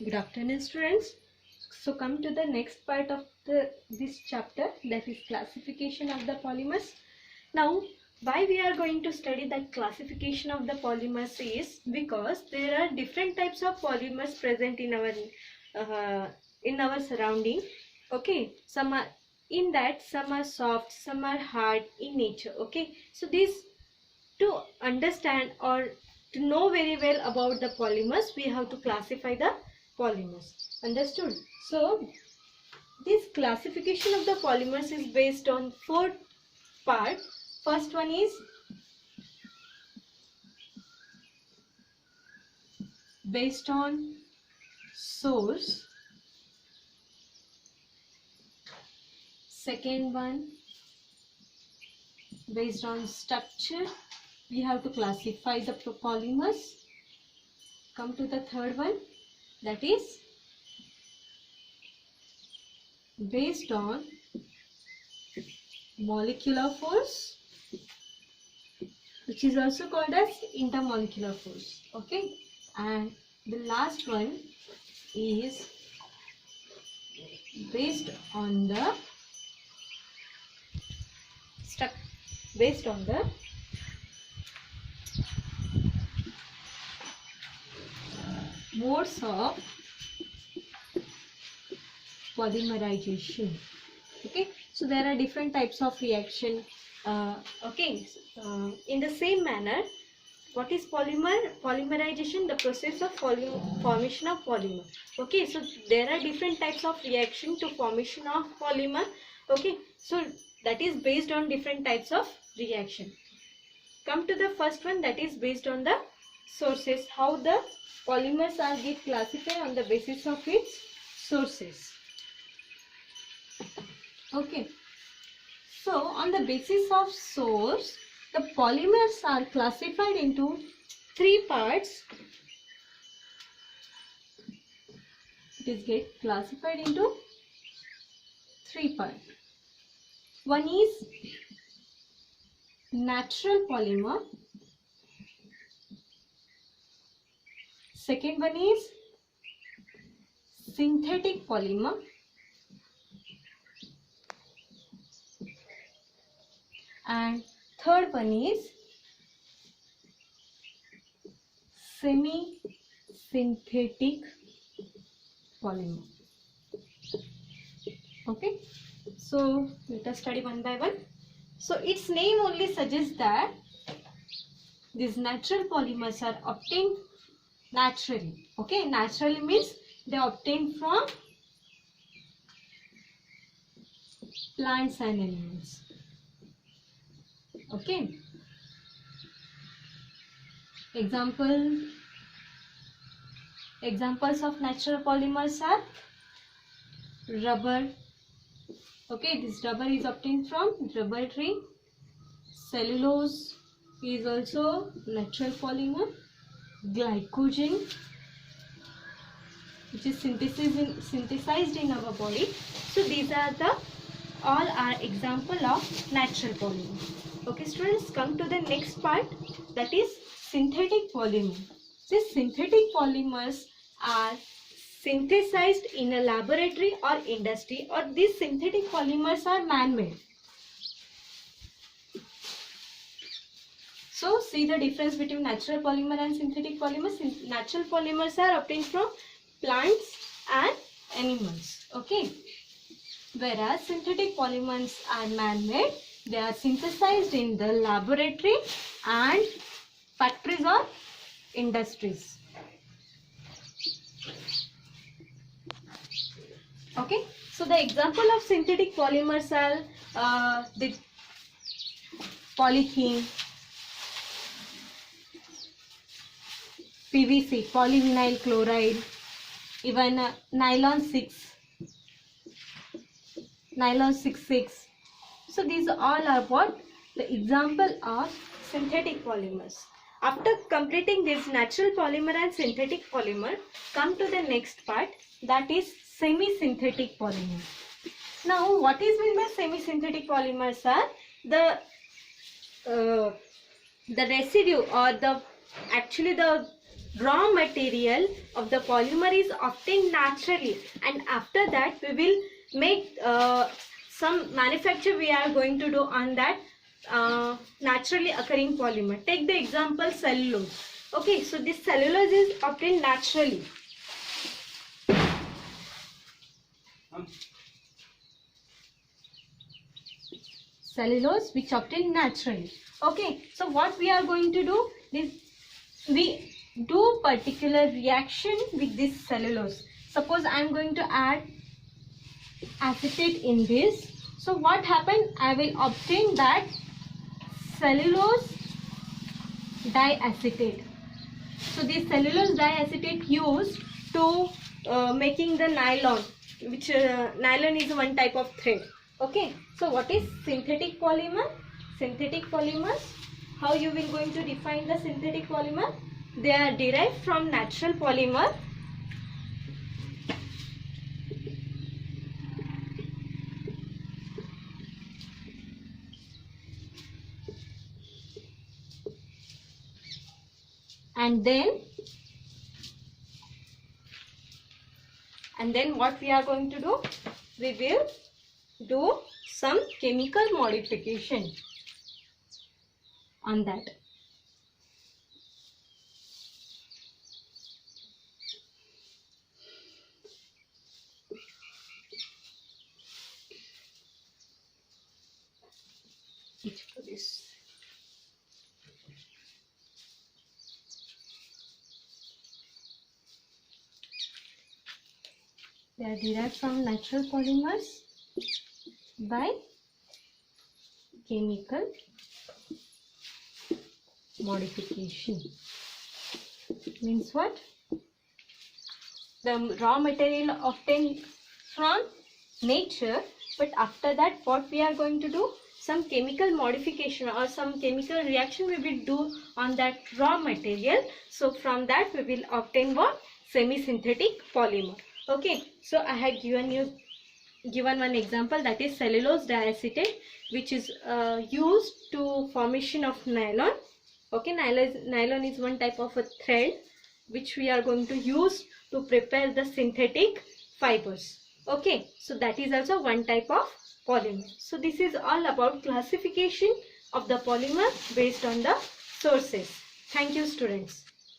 Good afternoon, students. So come to the next part of this chapter, that is classification of the polymers. Now, why we are going to study that classification of the polymers is because there are different types of polymers present in our surrounding. Okay, some are in that, some are soft, some are hard in nature. Okay, so this to understand or to know very well about the polymers, we have to classify the polymers. Understood? So this classification of the polymers is based on four parts. First one is based on source. Second one based on structure. We have to classify the polymers. Come to the third one, that is based on molecular force, which is also called as intermolecular force. Okay, and the last one is based on the modes of polymerization. Okay, so there are different types of reaction. In the same manner, what is polymerization? The process of formation of polymer. Okay, so there are different types of reaction to formation of polymer. Okay, so that is based on different types of reaction. Come to the first one, that is based on the sources. How the polymers are get classified on the basis of its sources. Okay, so on the basis of source, the polymers are classified into three parts. It is get classified into three parts. One is natural polymer. Second one is synthetic polymer. And third one is semi-synthetic polymer. Okay, so let us study one by one. So its name only suggests that these natural polymers are obtained naturally. Okay, naturally means they are obtained from plants and animals. Okay, examples of natural polymers are rubber. Okay, this rubber is obtained from rubber tree. Cellulose is also natural polymer. Glycogen, which is synthesized in our body. So these are all are example of natural polymer. Okay, students, come to the next part, that is synthetic polymer. These synthetic polymers are synthesized in a laboratory or industry, or these synthetic polymers are man-made. So see the difference between natural polymer and synthetic polymers. Natural polymers are obtained from plants and animals. Okay, whereas synthetic polymers are man-made. They are synthesized in the laboratory and factories or industries. Okay, so the example of synthetic polymers are the polythene, PVC, polyvinyl chloride, even nylon 6,6. So these all are what? The example of synthetic polymers. After completing this natural polymer and synthetic polymer, come to the next part, that is semi-synthetic polymer. Now, what is meant by semi-synthetic polymers are the residue or the raw material of the polymer is obtained naturally, and after that we will make some manufacture we are going to do on that naturally occurring polymer. Take the example cellulose. Okay, so this cellulose is obtained naturally. Cellulose which obtained naturally. Okay, so what we are going to do is we do particular reaction with this cellulose. Suppose I am going to add acetate in this. So what happened? I will obtain that cellulose diacetate. So this cellulose diacetate used to making the nylon, which nylon is one type of thread. Okay, so what is synthetic polymer? Synthetic polymers, how you will going to define the synthetic polymer? They are derived from natural polymer and then what we are going to do? We will do some chemical modification on that. They are derived from natural polymers by chemical modification. Means what? The raw material obtained from nature, but after that what we are going to do? Some chemical modification or some chemical reaction we will do on that raw material. So from that we will obtain what? Semi-synthetic polymer. Okay, so I had given one example, that is cellulose diacetate, which is used to formation of nylon. Okay, nylon is one type of a thread which we are going to use to prepare the synthetic fibers. Okay, so that is also one type of polymer. So this is all about classification of the polymer based on the sources. Thank you, students.